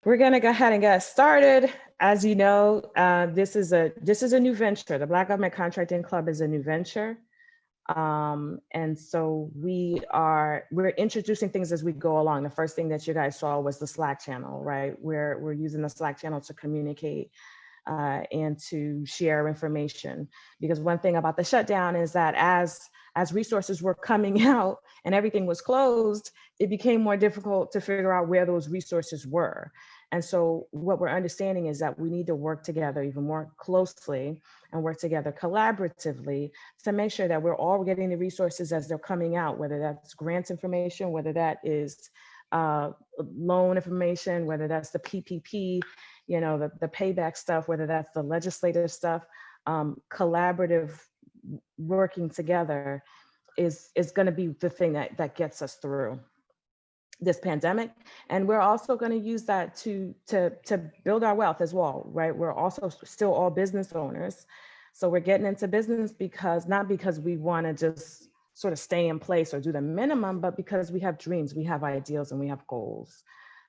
We're going to go ahead and get started. As you know, this is a new venture. The Black Government Contracting Club is a new venture. And so we're introducing things as we go along. The first thing that you guys saw was the Slack channel, right? We're using the Slack channel to communicate and to share information. Because one thing about the shutdown is that as resources were coming out and everything was closed, it became more difficult to figure out where those resources were. And so what we're understanding is that we need to work together even more closely and work together collaboratively to make sure that we're all getting the resources as they're coming out, whether that's grants information, whether that is loan information, whether that's the PPP, you know, the payback stuff, whether that's the legislative stuff. Collaborative working together is going to be the thing that gets us through this pandemic. And we're also going to use that to build our wealth as well, right? We're also still all business owners. So we're getting into business not because we want to just sort of stay in place or do the minimum, but because we have dreams, we have ideals, and we have goals.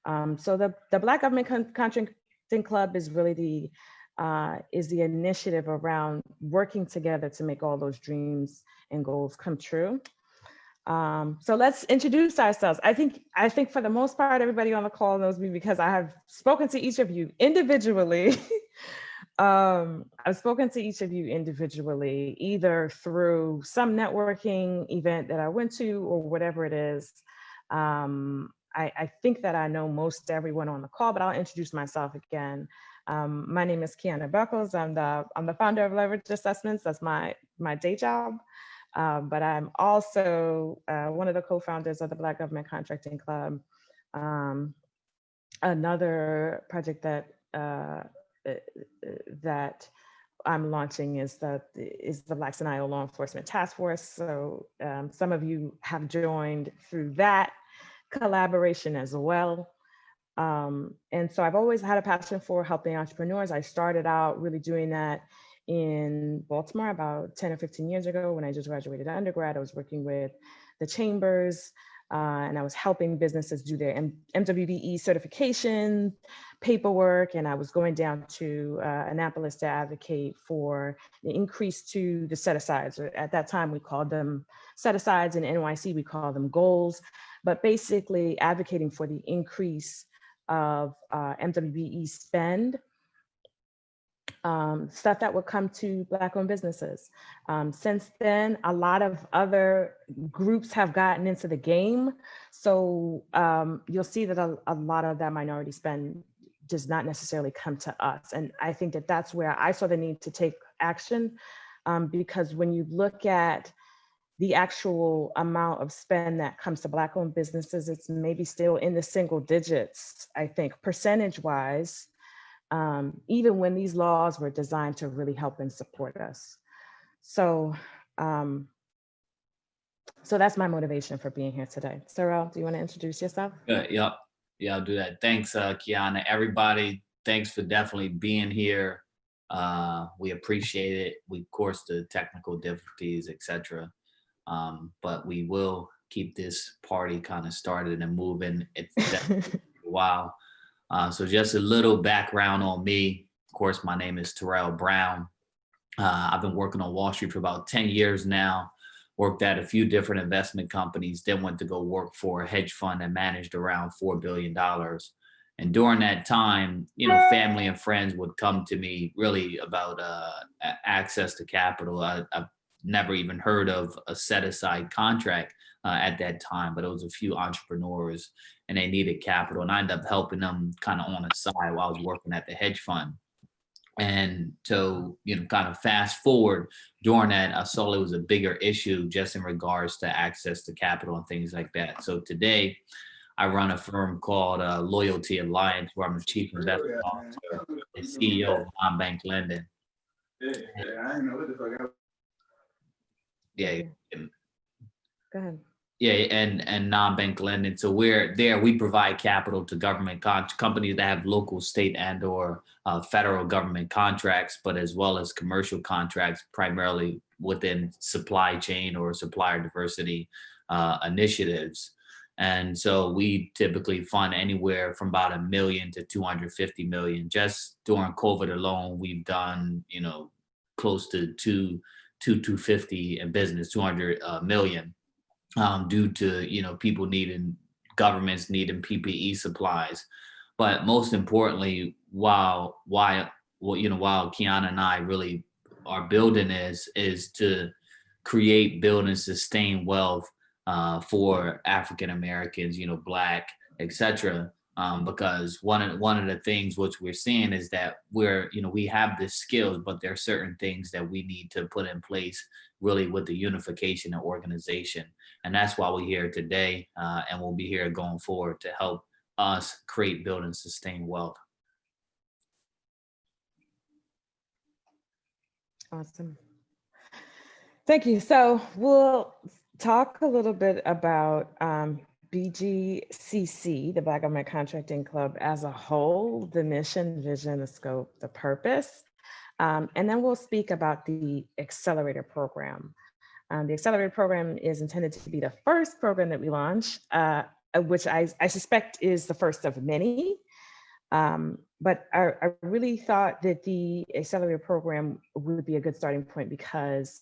So the Black Government Contracting Club is really the initiative around working together to make all those dreams and goals come true. So let's introduce ourselves. I think for the most part, everybody on the call knows me because I have spoken to each of you individually. I've spoken to each of you individually, either through some networking event that I went to or whatever it is. I think that I know most everyone on the call, but I'll introduce myself again. My name is Kyana Beckles. I'm the founder of Leverage Assessments. That's my day job. But I'm also one of the co-founders of the Black Government Contracting Club. Another project that I'm launching is the Black Scenario Law Enforcement Task Force. So some of you have joined through that collaboration as well. And so I've always had a passion for helping entrepreneurs. I started out really doing that in Baltimore about 10 or 15 years ago when I just graduated undergrad. I was working with the chambers and I was helping businesses do their MWBE certification paperwork. And I was going down to Annapolis to advocate for the increase to the set-asides. At that time, we called them set-asides. In NYC, we call them goals. But basically advocating for the increase of MWBE spend, stuff that would come to Black-owned businesses. Since then, a lot of other groups have gotten into the game. So you'll see that a lot of that minority spend does not necessarily come to us. And I think that that's where I saw the need to take action, because when you look at the actual amount of spend that comes to Black-owned businesses, it's maybe still in the single digits, I think, percentage-wise. Even when these laws were designed to really help and support us. So, so that's my motivation for being here today. Terrell, do you want to introduce yourself? Yeah, I'll do that. Thanks, Kyana. Everybody, thanks for definitely being here. We appreciate it. We, of course, the technical difficulties, etc. But we will keep this party kind of started and moving. It's definitely a while. So just a little background on me. Of course, my name is Terrell Brown. I've been working on Wall Street for about 10 years now, worked at a few different investment companies, then went to go work for a hedge fund that managed around $4 billion. And during that time, you know, family and friends would come to me really about access to capital. I've never even heard of a set-aside contract at that time, but it was a few entrepreneurs and they needed capital. And I ended up helping them kind of on the side while I was working at the hedge fund. And so, you know, kind of fast forward during that, I saw it was a bigger issue just in regards to access to capital and things like that. So today I run a firm called Loyalty Alliance, where I'm the chief investment officer and CEO of non-bank lending. Yeah. Go ahead. Yeah, and non-bank lending. So we provide capital to government companies that have local, state, and or federal government contracts, but as well as commercial contracts, primarily within supply chain or supplier diversity initiatives. And so we typically fund anywhere from about 1 million to 250 million. Just during COVID alone, we've done, close to 250 in business, 200 million, due to, people needing, governments needing PPE supplies. But most importantly, while Kyana and I really are building is to create, build, and sustain wealth for African Americans, Black, etc. Because one of the things which we're seeing is that we have the skills, but there are certain things that we need to put in place really with the unification and organization. And that's why we're here today, and we'll be here going forward to help us create, build, and sustain wealth. Awesome. Thank you. So we'll talk a little bit about BGCC, the Black Government Contracting Club as a whole, the mission, vision, the scope, the purpose. And then we'll speak about the Accelerator program. The Accelerator program is intended to be the first program that we launch, which I suspect is the first of many. But I really thought that the Accelerator program would be a good starting point because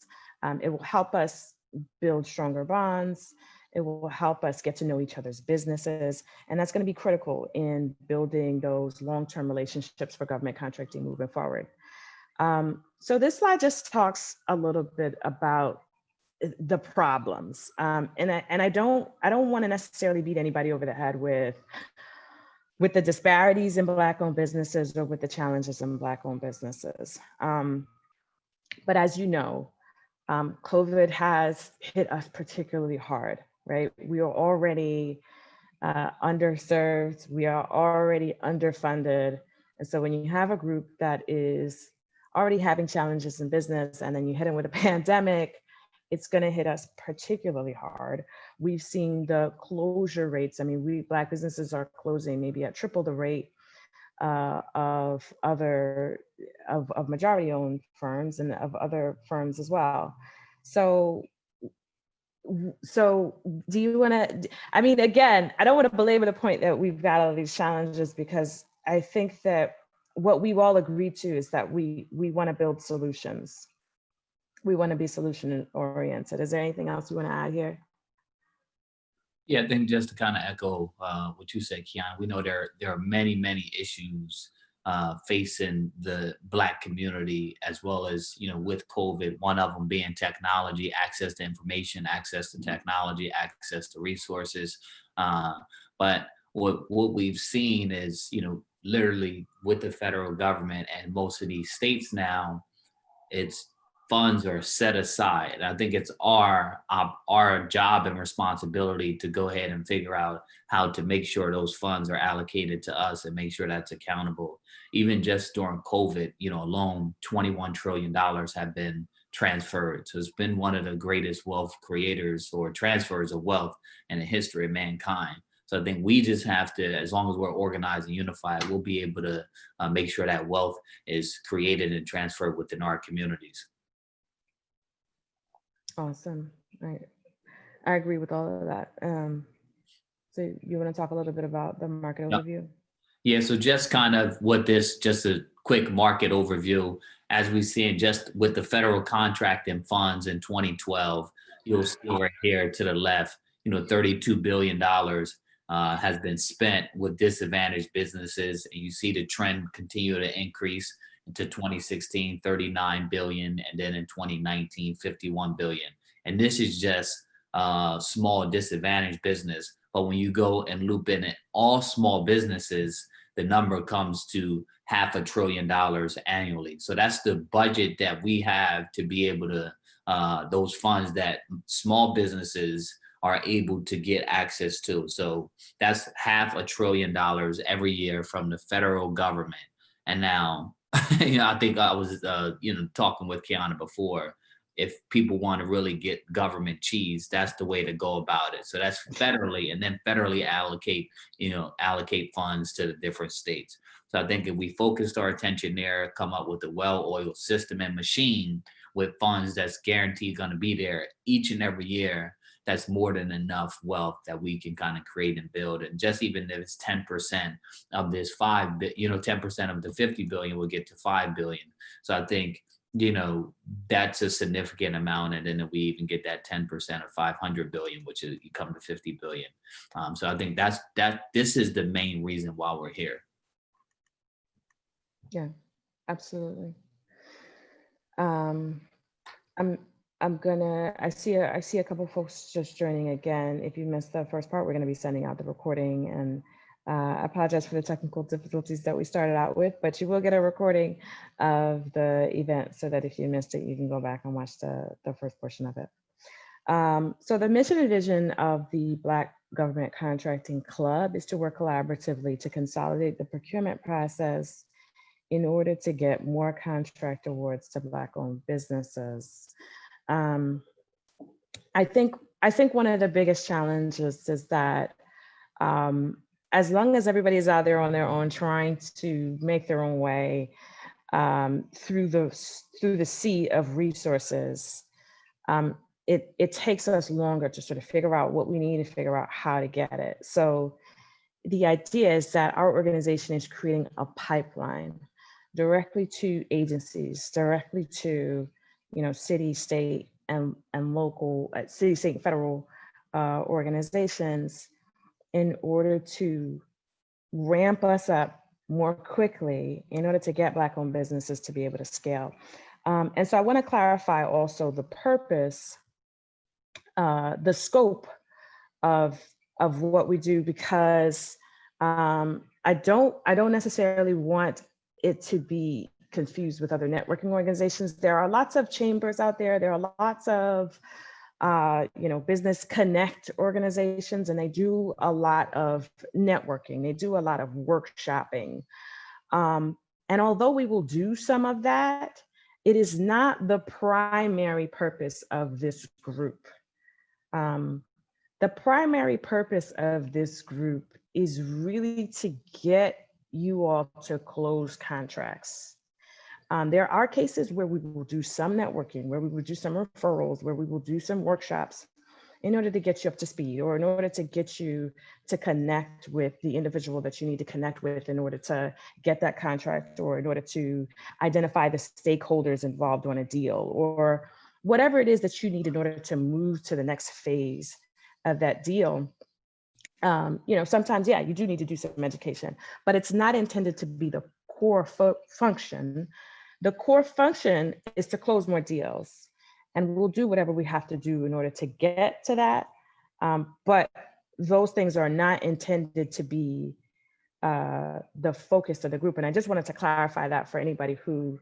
it will help us build stronger bonds. It will help us get to know each other's businesses. And that's going to be critical in building those long-term relationships for government contracting moving forward. So this slide just talks a little bit about the problems. And I don't want to necessarily beat anybody over the head with the disparities in Black-owned businesses or with the challenges in Black-owned businesses. But as you know, COVID has hit us particularly hard, right? We are already underserved, we are already underfunded. And so when you have a group that is already having challenges in business and then you hit them with a pandemic, it's going to hit us particularly hard. We've seen the closure rates. I mean, Black businesses are closing maybe at triple the rate of majority-owned firms and of other firms as well. So do you want to? I mean, again, I don't want to belabor the point that we've got all these challenges because I think that what we've all agreed to is that we want to build solutions. We want to be solution oriented. Is there anything else you want to add here? Yeah, I think just to kind of echo what you said, Kyana, we know there are many, many issues facing the Black community, as well as, with COVID, one of them being technology, access to information, access to technology, access to resources. But what we've seen is, literally with the federal government and most of these states now, it's funds are set aside. And I think it's our job and responsibility to go ahead and figure out how to make sure those funds are allocated to us and make sure that's accountable. Even just during COVID, alone, $21 trillion have been transferred. So it's been one of the greatest wealth creators or transfers of wealth in the history of mankind. So I think we just have to, as long as we're organized and unified, we'll be able to make sure that wealth is created and transferred within our communities. Awesome. I agree with all of that. So you want to talk a little bit about the market overview? Yeah, so just kind of just a quick market overview. As we see it just with the federal contracting funds in 2012, you'll see right here to the left, $32 billion has been spent with disadvantaged businesses. And you see the trend continue to increase into 2016, 39 billion, and then in 2019, 51 billion. And this is just small disadvantaged business. But when you go and loop in it, all small businesses, the number comes to $500 billion annually. So that's the budget that we have to be able to, those funds that small businesses are able to get access to. So that's $500 billion every year from the federal government. And now, I think I was, talking with Kyana before, if people want to really get government cheese, that's the way to go about it. So that's federally, and then federally allocate funds to the different states. So I think if we focused our attention there, come up with a well-oiled system and machine with funds that's guaranteed going to be there each and every year, that's more than enough wealth that we can kind of create and build. And just even if it's 10% of this 10% of the 50 billion will get to 5 billion. So I think, that's a significant amount. And then if we even get that 10% of 500 billion, which is you come to 50 billion. So I think this is the main reason why we're here. Yeah, absolutely. I see a couple folks just joining again. If you missed the first part, we're gonna be sending out the recording, and I apologize for the technical difficulties that we started out with, but you will get a recording of the event so that if you missed it, you can go back and watch the first portion of it. So the mission and vision of the Black Government Contracting Club is to work collaboratively to consolidate the procurement process in order to get more contract awards to Black-owned businesses. I think one of the biggest challenges is that as long as everybody is out there on their own trying to make their own way through the sea of resources, it takes us longer to sort of figure out what we need and figure out how to get it. So the idea is that our organization is creating a pipeline directly to agencies, directly to, city, state, and local, city, state, and federal organizations in order to ramp us up more quickly in order to get Black-owned businesses to be able to scale. And so I want to clarify also the purpose, the scope of what we do, because I don't necessarily want it to be confused with other networking organizations. There are lots of chambers out there. There are lots of business connect organizations, and they do a lot of networking. They do a lot of workshopping. And although we will do some of that, it is not the primary purpose of this group. The primary purpose of this group is really to get you all to close contracts. There are cases where we will do some networking, where we will do some referrals, where we will do some workshops in order to get you up to speed, or in order to get you to connect with the individual that you need to connect with in order to get that contract, or in order to identify the stakeholders involved on a deal, or whatever it is that you need in order to move to the next phase of that deal. Sometimes, yeah, you do need to do some education, but it's not intended to be the core function. The core function is to close more deals, and we'll do whatever we have to do in order to get to that. But those things are not intended to be the focus of the group. And I just wanted to clarify that for anybody who,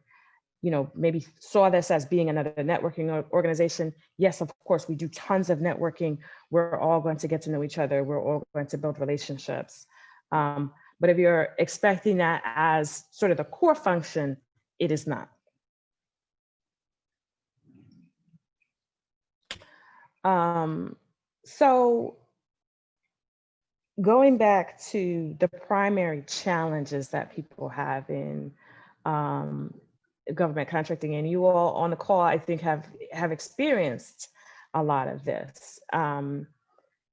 maybe saw this as being another networking organization. Yes, of course, we do tons of networking. We're all going to get to know each other. We're all going to build relationships. But if you're expecting that as sort of the core function, it is not. So going back to the primary challenges that people have in government contracting, and you all on the call, I think have experienced a lot of this,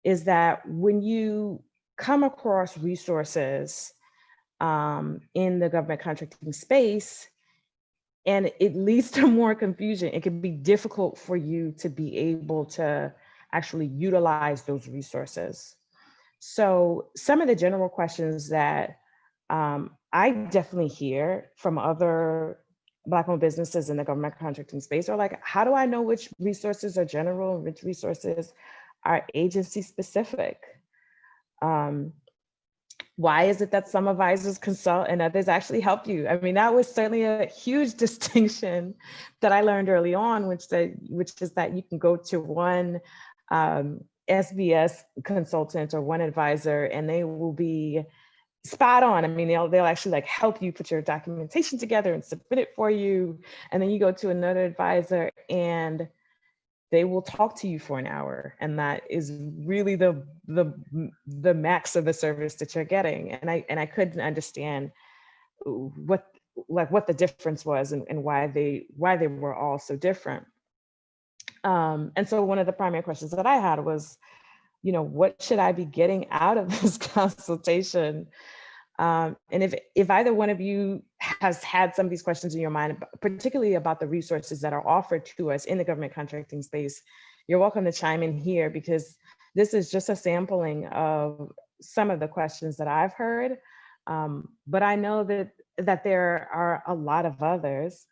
is that when you come across resources in the government contracting space, and it leads to more confusion, it can be difficult for you to be able to actually utilize those resources. So some of the general questions that I definitely hear from other Black-owned businesses in the government contracting space are like, how do I know which resources are general and which resources are agency specific? Why is it that some advisors consult and others actually help you? I mean, that was certainly a huge distinction that I learned early on, which is that you can go to one SBS consultant or one advisor, and they will be spot on. I mean, they'll actually like help you put your documentation together and submit it for you. And then you go to another advisor and they will talk to you for an hour. And that is really the max of the service that you're getting. And I couldn't understand what the difference was and why they were all so different. And so one of the primary questions that I had was, what should I be getting out of this consultation? And if either one of you has had some of these questions in your mind, particularly about the resources that are offered to us in the government contracting space, you're welcome to chime in here, because this is just a sampling of some of the questions that I've heard. But I know that there are a lot of others.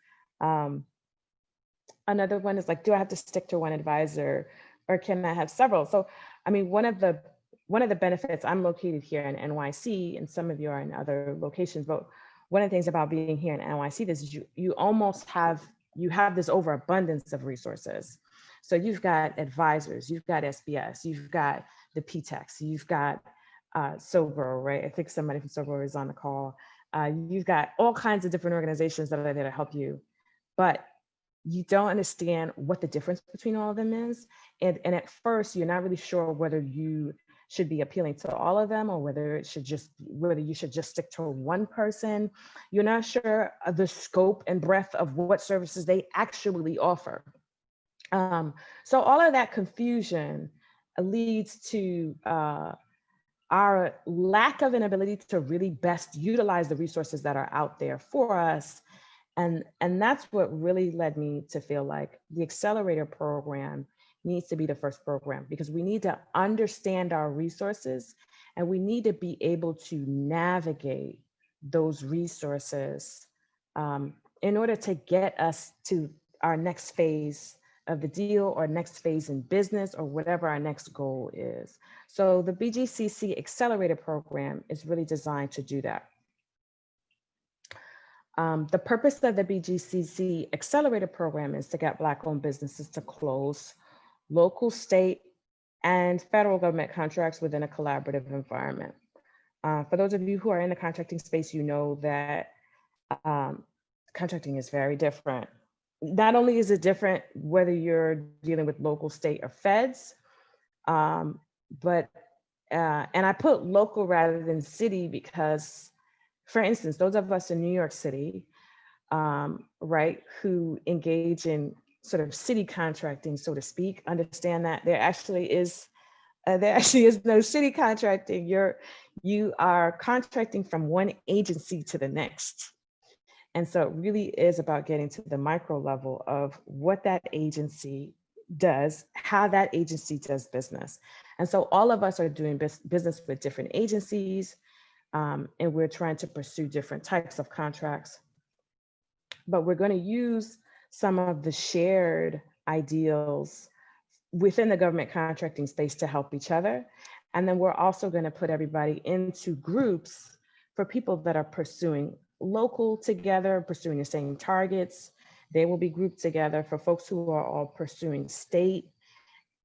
Another one is like, do I have to stick to one advisor, or can I have several? So, I mean, one of the benefits, I'm located here in NYC, and some of you are in other locations, but one of the things about being here in NYC is you almost have this overabundance of resources. So you've got advisors, you've got SBS, you've got the PTEX, you've got SOBRO, right? I think somebody from SOBRO is on the call. You've got all kinds of different organizations that are there to help you, but you don't understand what the difference between all of them is. And at first, you're not really sure whether you should be appealing to all of them, or whether you should just stick to one person. You're not sure of the scope and breadth of what services they actually offer. So all of that confusion leads to our lack of an ability to really best utilize the resources that are out there for us. And that's what really led me to feel like the Accelerator program needs to be the first program, because we need to understand our resources, and we need to be able to navigate those resources in order to get us to our next phase of the deal, or next phase in business, or whatever our next goal is. So the BGCC Accelerator program is really designed to do that. The purpose of the BGCC Accelerator program is to get Black-owned businesses to close local, state, and federal government contracts within a collaborative environment. For those of you who are in the contracting space, you know that contracting is very different. Not only is it different whether you're dealing with local, state, or feds, but and I put local rather than city because, for instance, those of us in New York City, right, who engage in sort of city contracting, so to speak, understand that there actually is no city contracting. You are contracting from one agency to the next. And so it really is about getting to the micro level of what that agency does, how that agency does business. And so all of us are doing business with different agencies, and we're trying to pursue different types of contracts. But we're going to use some of the shared ideals within the government contracting space to help each other. And then we're also going to put everybody into groups for people that are pursuing local together, pursuing the same targets. They will be grouped together. For folks who are all pursuing state,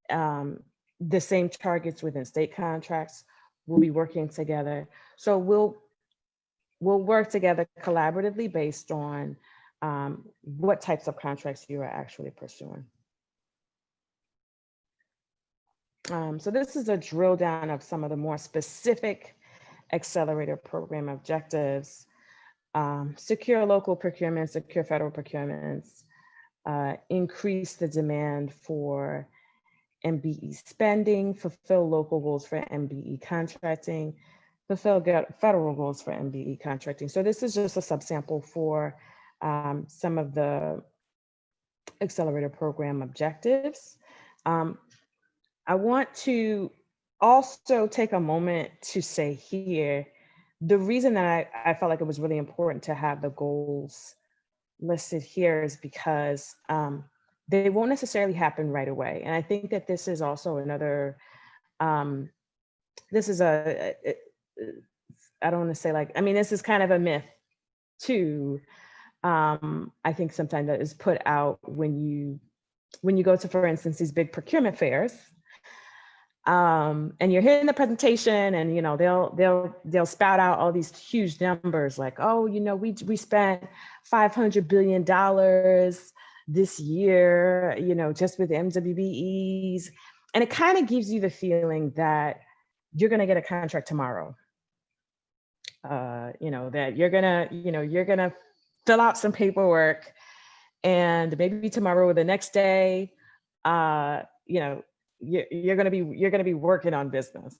the same targets within state contracts, we'll be working together. So we'll work together collaboratively based on what types of contracts you are actually pursuing. So this is a drill down of some of the more specific Accelerator program objectives. Secure local procurement, secure federal procurements, increase the demand for MBE spending, fulfill local goals for MBE contracting, fulfill federal goals for MBE contracting. So this is just a subsample for some of the Accelerator program objectives. I want to also take a moment to say here, the reason that I felt like it was really important to have the goals listed here is because they won't necessarily happen right away. And I think that this is also another, this is I don't want to say like, I mean, this is kind of a myth too. I think sometimes that is put out when you go to, for instance, these big procurement fairs, and you're hearing the presentation, and they'll spout out all these huge numbers like, oh, we spent $500 billion this year, just with MWBEs, and it kind of gives you the feeling that you're going to get a contract tomorrow. That you're gonna fill out some paperwork, and maybe tomorrow or the next day, you know, you're going to be working on business.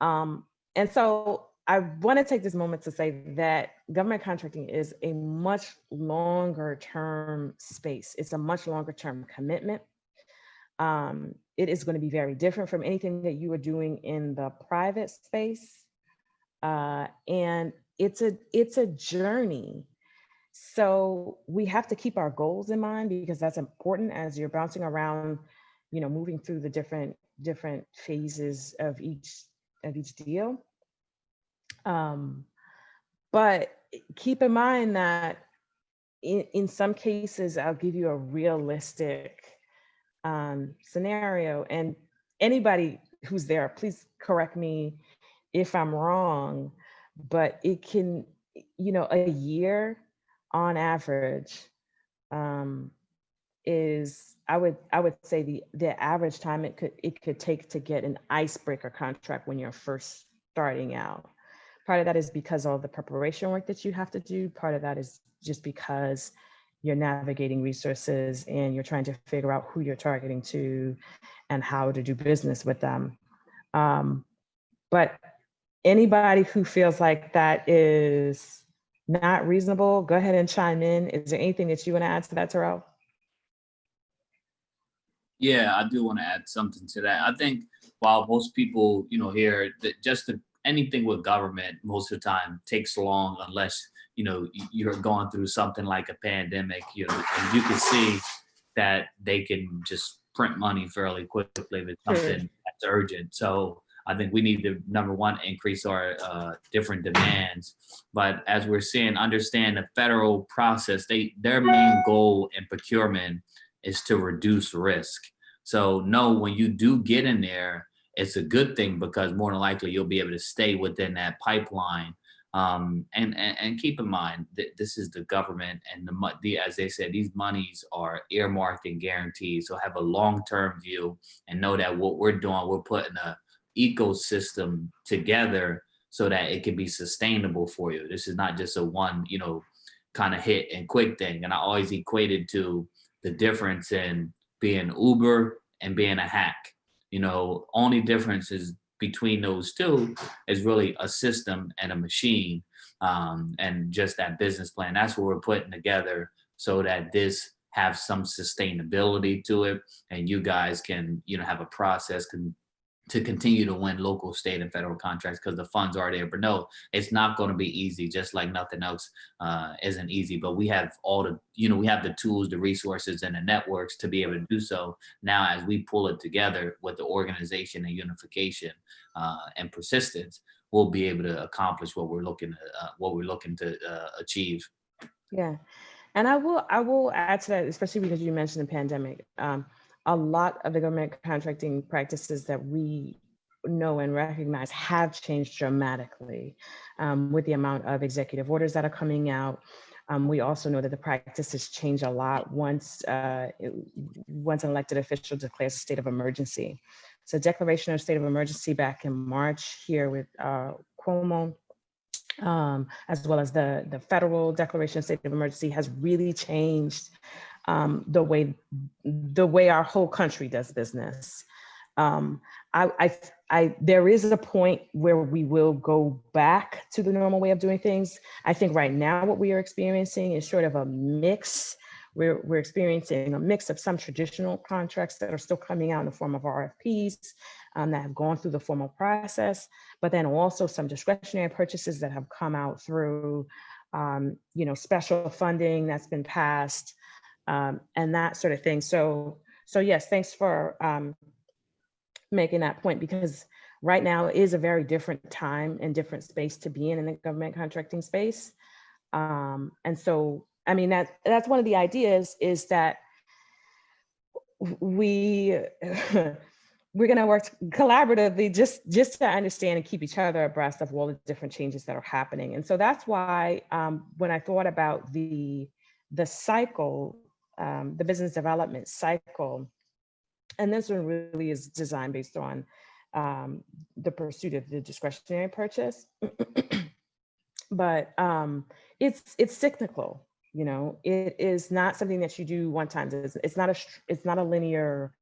And so I want to take this moment to say that government contracting is a much longer term space. It's a much longer term commitment. It is going to be very different from anything that you are doing in the private space. And it's a journey. So we have to keep our goals in mind, because that's important as you're bouncing around, you know, moving through the different phases of each deal. But keep in mind that in some cases, I'll give you a realistic scenario, and anybody who's there, please correct me if I'm wrong, but it can, you know, a year on average is, I would say the average time it could take to get an icebreaker contract when you're first starting out. Part of that is because of all the preparation work that you have to do. Part of that is just because you're navigating resources and you're trying to figure out who you're targeting to and how to do business with them. But anybody who feels like that is not reasonable, go ahead and chime in. Is there anything that you want to add to that, Terrell? Yeah, I do want to add something to that. I think while most people, you know, hear that anything with government most of the time takes long, unless, you know, you're going through something like a pandemic, you know, and you can see that they can just print money fairly quickly if it's something that's urgent. So I think we need to, number one, increase our different demands. But as we're seeing, understand the federal process, their main goal in procurement is to reduce risk. So no, when you do get in there, it's a good thing, because more than likely you'll be able to stay within that pipeline. And keep in mind that this is the government, and as they said, these monies are earmarked and guaranteed. So have a long-term view and know that what we're doing, we're putting a ecosystem together so that it can be sustainable for you. This is not just a one, you know, kind of hit and quick thing. And I always equated to the difference in being Uber and being a hack. You know, only difference is between those two is really a system and a machine, and just that business plan. That's what we're putting together so that this have some sustainability to it, and you guys can, you know, have a process to continue to win local, state, and federal contracts, because the funds are there. But no, it's not going to be easy, just like nothing else isn't easy. But we have all the, you know, we have the tools, the resources, and the networks to be able to do so. Now, as we pull it together with the organization and unification and persistence, we'll be able to accomplish what we're looking to achieve. Yeah, and I will add to that, especially because you mentioned the pandemic. A lot of the government contracting practices that we know and recognize have changed dramatically with the amount of executive orders that are coming out. We also know that the practices change a lot once an elected official declares a state of emergency. So declaration of state of emergency back in March here with Cuomo, as well as the federal declaration of state of emergency, has really changed the way our whole country does business. There is a point where we will go back to the normal way of doing things. I think right now what we are experiencing is sort of a mix. We're experiencing a mix of some traditional contracts that are still coming out in the form of RFPs that have gone through the formal process, but then also some discretionary purchases that have come out through, you know, special funding that's been passed. And that sort of thing. So yes, thanks for making that point, because right now is a very different time and different space to be in the government contracting space. And so, I mean, that's one of the ideas, is that we're going to work collaboratively just to understand and keep each other abreast of all the different changes that are happening. And so that's why when I thought about the cycle, the business development cycle, and this one really is designed based on the pursuit of the discretionary purchase, but it's cyclical. You know, it is not something that you do one time. It's not a linear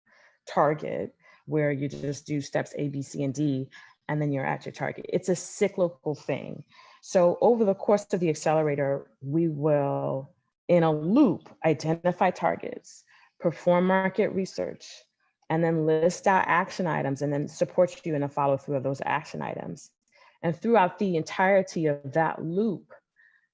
target where you just do steps A, B, C, and D, and then you're at your target. It's a cyclical thing. So over the course of the accelerator, we will, in a loop, identify targets, perform market research, and then list out action items and then support you in the follow through of those action items. And throughout the entirety of that loop,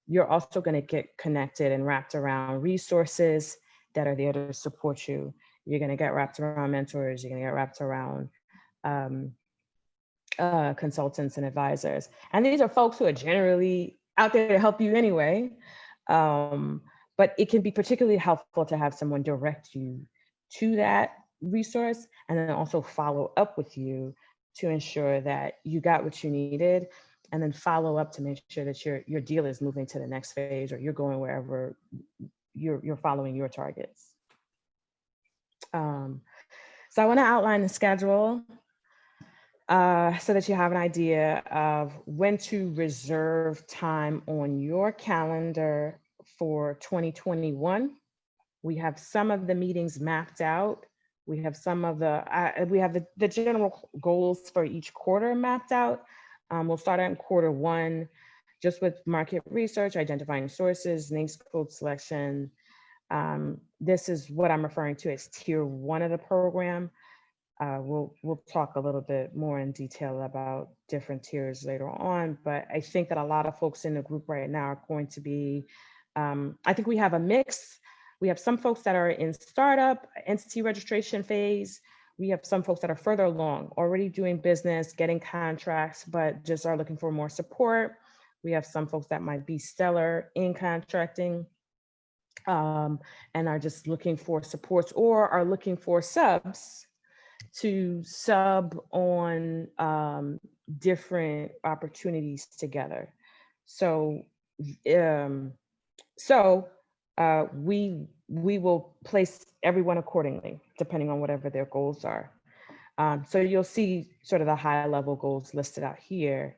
you're also going to get connected and wrapped around resources that are there to support you. You're going to get wrapped around mentors. You're going to get wrapped around um, consultants and advisors. And these are folks who are generally out there to help you anyway. But it can be particularly helpful to have someone direct you to that resource and then also follow up with you to ensure that you got what you needed, and then follow up to make sure that your deal is moving to the next phase, or you're going wherever you're following your targets. So I want to outline the schedule so that you have an idea of when to reserve time on your calendar for 2021. We have some of the meetings mapped out. We have some of the general goals for each quarter mapped out. We'll start out in quarter one, just with market research, identifying sources, NAICS code selection. This is what I'm referring to as tier one of the program. We'll talk a little bit more in detail about different tiers later on, but I think that a lot of folks in the group right now are going to be, I think we have a mix. We have some folks that are in startup, entity registration phase. We have some folks that are further along, already doing business, getting contracts, but just are looking for more support. We have some folks that might be stellar in contracting and are just looking for supports, or are looking for subs to sub on different opportunities together. So, we will place everyone accordingly, depending on whatever their goals are. So you'll see sort of the high level goals listed out here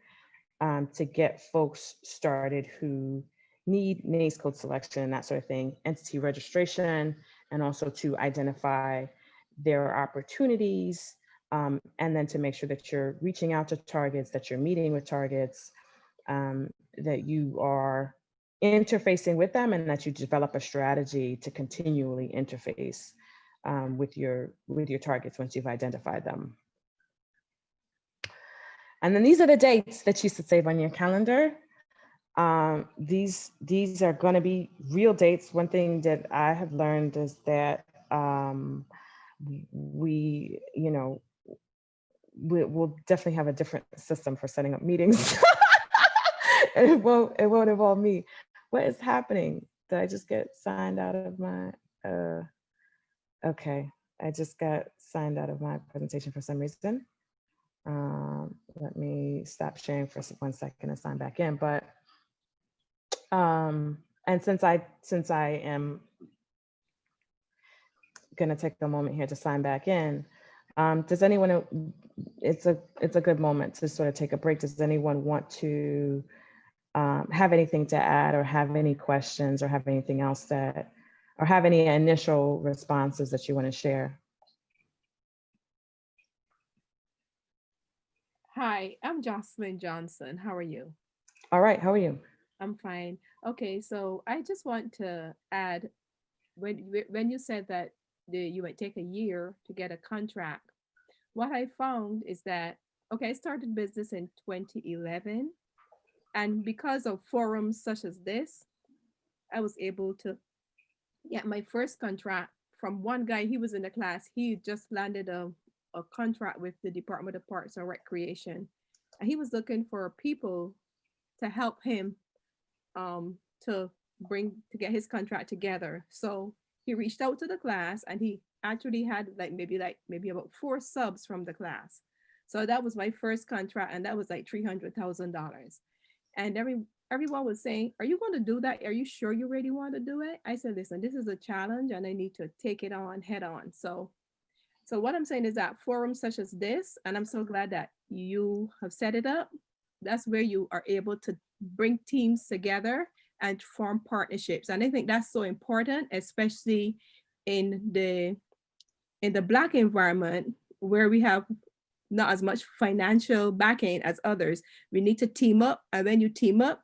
to get folks started who need NAICS code selection and that sort of thing, entity registration, and also to identify their opportunities, and then to make sure that you're reaching out to targets, that you're meeting with targets, that you are interfacing with them, and that you develop a strategy to continually interface with your targets once you've identified them. And then these are the dates that you should save on your calendar. These are going to be real dates. One thing that I have learned is that we'll definitely have a different system for setting up meetings. It won't involve me. What is happening? Did I just get signed out of my, okay. I just got signed out of my presentation for some reason. Let me stop sharing for 1 second and sign back in. But, and since I am gonna take a moment here to sign back in, does anyone, it's a good moment to sort of take a break. Does anyone want to have anything to add, or have any questions, or have anything else that, or have any initial responses that you want to share? Hi, I'm Jocelyn Johnson. How are you? All right, how are you? I'm fine. Okay, so I just want to add, when you said that you might take a year to get a contract, what I found is that, okay, I started business in 2011, and because of forums such as this, I was able to get my first contract from one guy. He was in the class. He just landed a contract with the Department of Parks and Recreation, and he was looking for people to help him to get his contract together. So he reached out to the class, and he actually had maybe about 4 subs from the class. So that was my first contract, and that was like $300,000. And everyone was saying, "Are you going to do that? Are you sure you really want to do it?" I said, "Listen, this is a challenge, and I need to take it on head on." So what I'm saying is that forums such as this, and I'm so glad that you have set it up, that's where you are able to bring teams together and form partnerships. And I think that's so important, especially in the Black environment where we have not as much financial backing as others. We need to team up, and when you team up,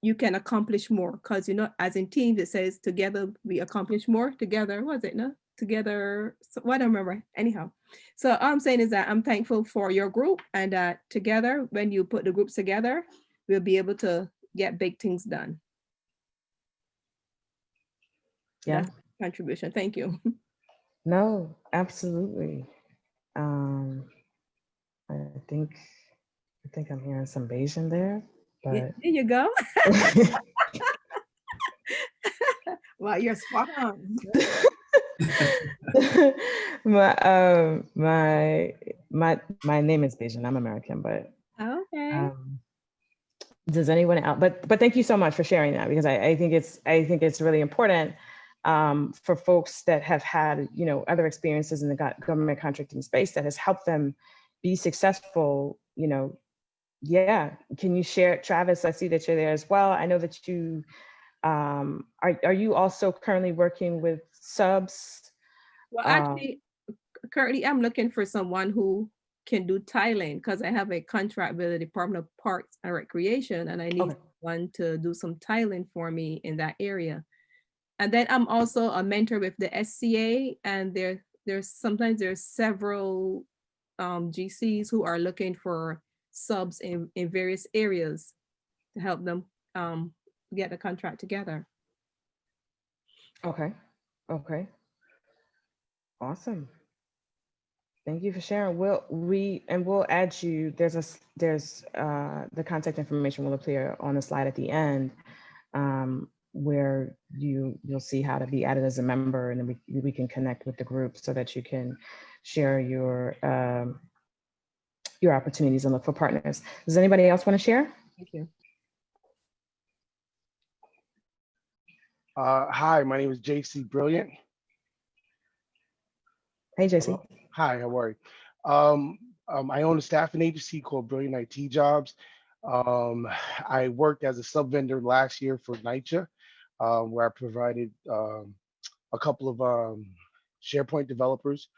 you can accomplish more, because as in teams, it says together we accomplish more. Together, was it no? Together, so, what I remember. Anyhow, so all I'm saying is that I'm thankful for your group, and that together, when you put the groups together, we'll be able to get big things done. Yeah. That's my contribution. Thank you. No, absolutely. I think I'm hearing some Bayesian there, Yeah, but there you go. Well, you're spot on. my name is Bayesian. I'm American, but Okay. does anyone else? But thank you so much for sharing that, because I think it's really important for folks that have had other experiences in the government contracting space that has helped them be successful. Yeah. Can you share, Travis? I see that you're there as well. I know that you are you also currently working with subs? Well, actually, currently I'm looking for someone who can do tiling, because I have a contract with the Department of Parks and Recreation, and I need Okay. someone to do some tiling for me in that area. And then I'm also a mentor with the SCA, and there's several GCs who are looking for subs in various areas to help them get the contract together. Okay. Awesome. Thank you for sharing. We'll add you. There's the contact information will appear on the slide at the end, where you'll see how to be added as a member, and then we can connect with the group so that you can share your opportunities and look for partners. Does anybody else want to share? Thank you. Hi, my name is JC Brilliant. Hey, JC. Hello. Hi, how are you? I own a staffing agency called Brilliant IT Jobs. I worked as a sub vendor last year for NYCHA, where I provided a couple of SharePoint developers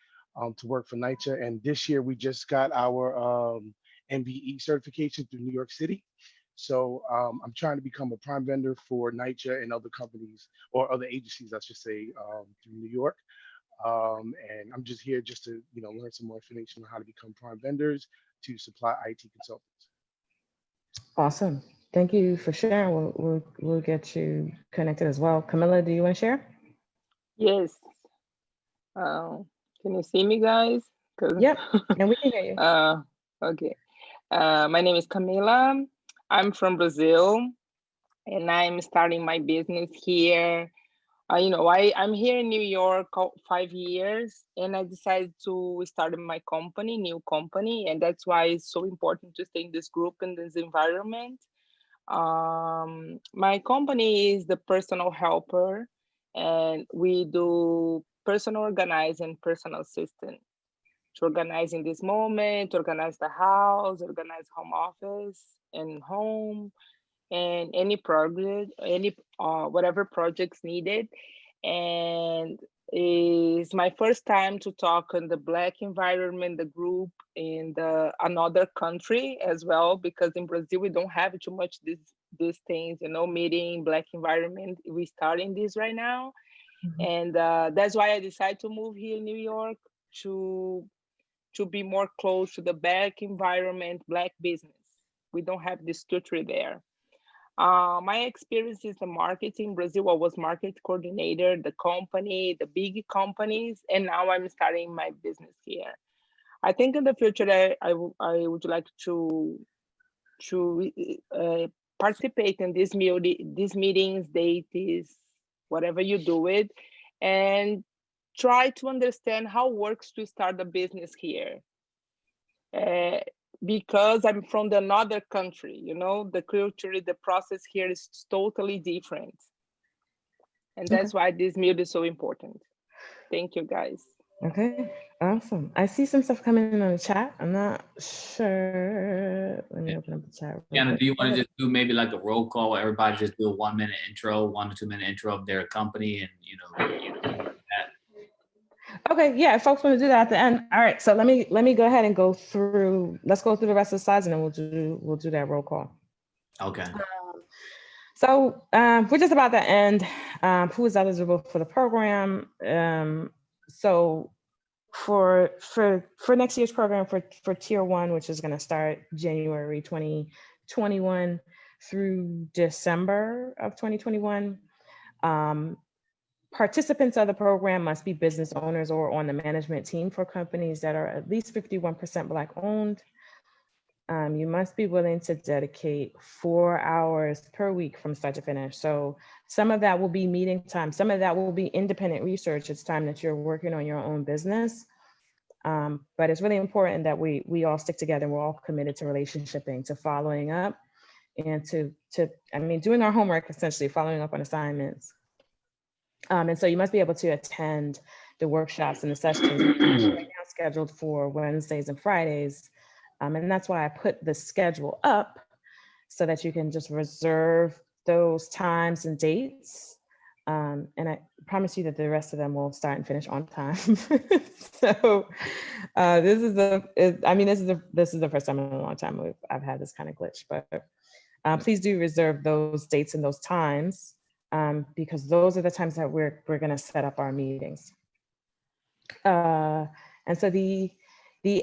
to work for NYCHA. And this year we just got our MBE certification through New York City. So I'm trying to become a prime vendor for NYCHA and other companies, or other agencies, I should say, through New York. And I'm just here just to learn some more information on how to become prime vendors to supply IT consultants. Awesome. Thank you for sharing. We'll get you connected as well. Camilla, do you want to share? Yes. Can you see me, guys? Yep, and we can hear you. Okay. My name is Camila. I'm from Brazil, and I'm starting my business here. I'm here in New York 5 years, and I decided to start my company, new company, and that's why it's so important to stay in this group, in this environment. My company is the personal helper, and we do personal organizing, personal assistant to organize in this moment, to organize the house, organize home office and home, and any project, whatever projects needed. And it's my first time to talk in the Black environment, the group in another country as well, because in Brazil we don't have too much these things, meeting Black environment. We're starting this right now. And that's why I decided to move here in New York to be more close to the Black environment, Black business. We don't have this structure there. My experience is the marketing. In Brazil, I was market coordinator, the company, the big companies, and now I'm starting my business here. I think in the future, I would like to participate in these meetings, dates, whatever you do it, and try to understand how it works to start a business here. Because I'm from another country, the culture, the process here is totally different. And that's why this meeting is so important. Thank you, guys. Okay, awesome. I see some stuff coming in on the chat. I'm not sure. Let me open up the chat real Kiana, quick. do you Go want to ahead. just do maybe like a roll call where everybody just do a 1 minute intro, 1 to 2 minute intro of their company and, you know, Okay, yeah, if folks want to do that at the end. All right, so let me go ahead and go through, let's go through the rest of the slides and then we'll do that roll call. okay. So we're just about to end. Who is eligible for the program? So for next year's program for tier 1, which is going to start January 2021 through December of 2021. Participants of the program must be business owners or on the management team for companies that are at least 51% Black owned. You must be willing to dedicate 4 hours per week from start to finish. So some of that will be meeting time. Some of that will be independent research. It's time that you're working on your own business. But it's really important that we all stick together and we're all committed to relationshiping, to following up, and to doing our homework, essentially following up on assignments. And so you must be able to attend the workshops and the sessions right now scheduled for Wednesdays and Fridays. And that's why I put the schedule up so that you can just reserve those times and dates. And I promise you that the rest of them will start and finish on time. So this is the first time in a long time I've had this kind of glitch, but please do reserve those dates and those times because those are the times that we're going to set up our meetings. And so the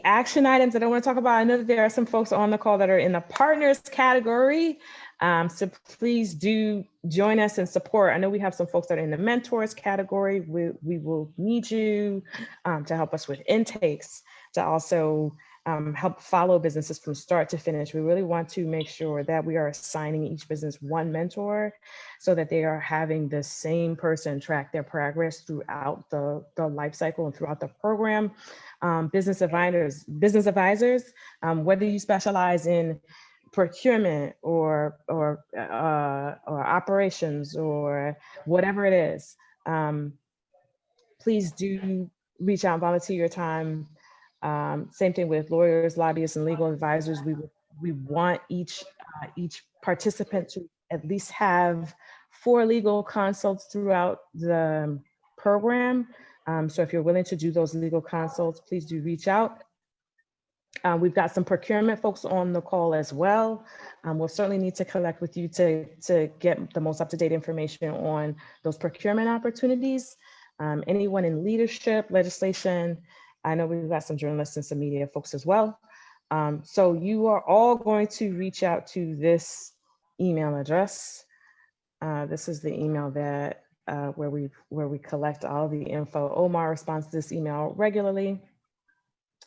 action items that I want to talk about, I know that there are some folks on the call that are in the partners category. So please do join us and support. I know we have some folks that are in the mentors category. We will need you to help us with intakes, to also help follow businesses from start to finish. We really want to make sure that we are assigning each business one mentor so that they are having the same person track their progress throughout the life cycle and throughout the program. Business advisors, whether you specialize in procurement or operations or whatever it is, please do reach out and volunteer your time. Same thing with lawyers, lobbyists, and legal advisors. We want each participant to at least have 4 legal consults throughout the program. So if you're willing to do those legal consults, please do reach out. We've got some procurement folks on the call as well. We'll certainly need to collect with you to get the most up-to-date information on those procurement opportunities. Anyone in leadership, legislation, I know we've got some journalists and some media folks as well. So you are all going to reach out to this email address. This is the email that where we collect all the info. Omar responds to this email regularly.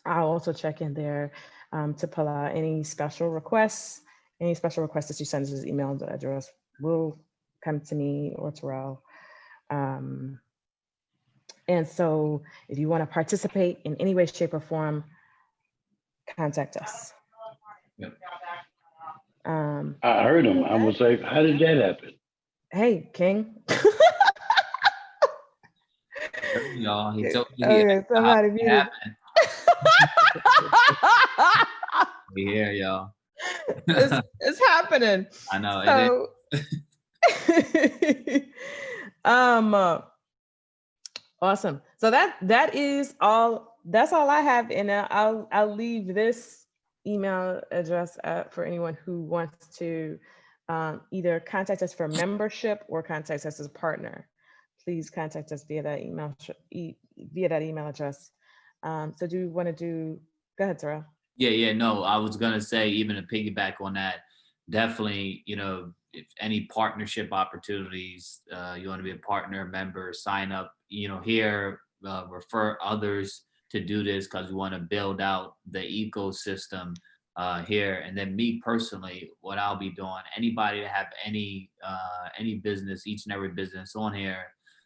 I'll also check in there to pull out any special requests. Any special requests that you send to this email address will come to me or Terrell. And so if you want to participate in any way, shape, or form, contact us. Yep. I heard him. I was like, how did that happen? Hey, King. Y'all, he told you Okay, somebody muted. We here, y'all. It's happening. I know So, it is. Awesome. So that is all. That's all I have, and I'll leave this email address for anyone who wants to either contact us for membership or contact us as a partner. Please contact us via that email address. So do you want to do? Go ahead, Terrell. Yeah, no, I was gonna say, even to piggyback on that, definitely, you know, if any partnership opportunities, you want to be a partner, member, sign up, you know, here, refer others to do this because we want to build out the ecosystem here. And then me personally, what I'll be doing, anybody that have any business, each and every business on here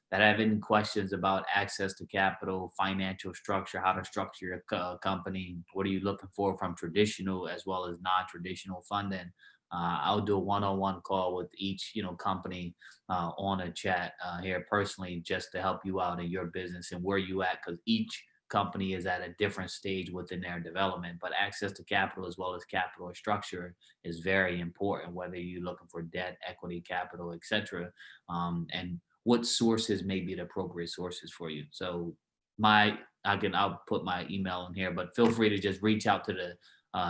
that have any questions about access to capital, financial structure, how to structure your company, what are you looking for from traditional as well as non-traditional funding, I'll do a one-on-one call with each, you know, company on a chat here personally, just to help you out in your business and where you at, because each company is at a different stage within their development. But access to capital as well as capital structure is very important, whether you're looking for debt, equity, capital, etc. And what sources may be the appropriate sources for you. So I'll put my email in here, but feel free to just reach out to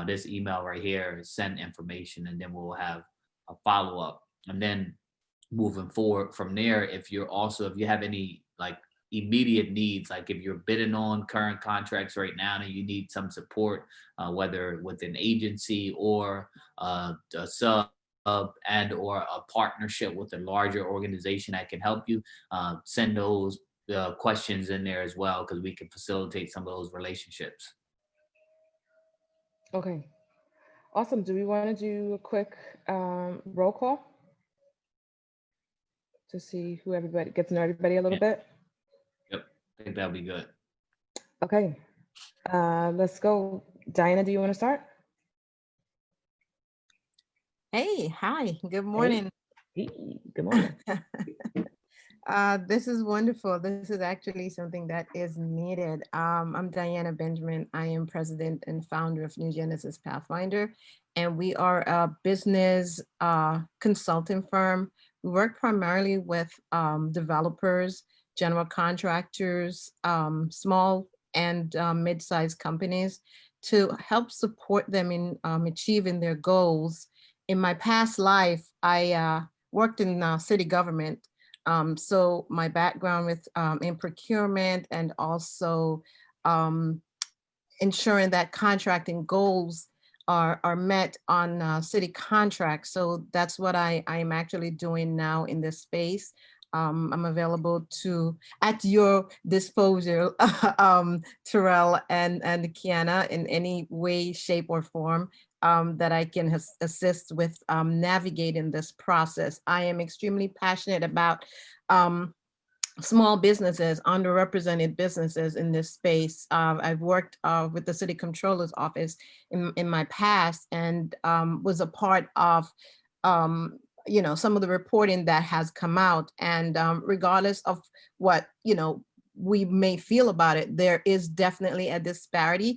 this email right here, send information, and then we'll have a follow-up. And then moving forward from there, if you have any like immediate needs, like if you're bidding on current contracts right now and you need some support, whether with an agency or a sub and or a partnership with a larger organization that can help you, send those questions in there as well, because we can facilitate some of those relationships. Okay, awesome. Do we want to do a quick roll call to see who everybody gets to know everybody a little bit? Yep, I think that'll be good. Okay, let's go. Diana, do you want to start? Hey, hi, good morning. Hey, good morning. This is wonderful. This is actually something that is needed. I'm Diana Benjamin. I am president and founder of New Genesis Pathfinder, and we are a business consulting firm. We work primarily with developers, general contractors, small and mid-sized companies to help support them in achieving their goals. In my past life, I worked in city government. So my background with in procurement and also ensuring that contracting goals are met on city contracts. So that's what I am actually doing now in this space. I'm available at your disposal, Terrell and Kyana, in any way, shape, or form that I can assist with navigating this process. I am extremely passionate about small businesses, underrepresented businesses in this space. I've worked with the City Controller's Office in my past, and was a part of some of the reporting that has come out. And regardless of what we may feel about it, there is definitely a disparity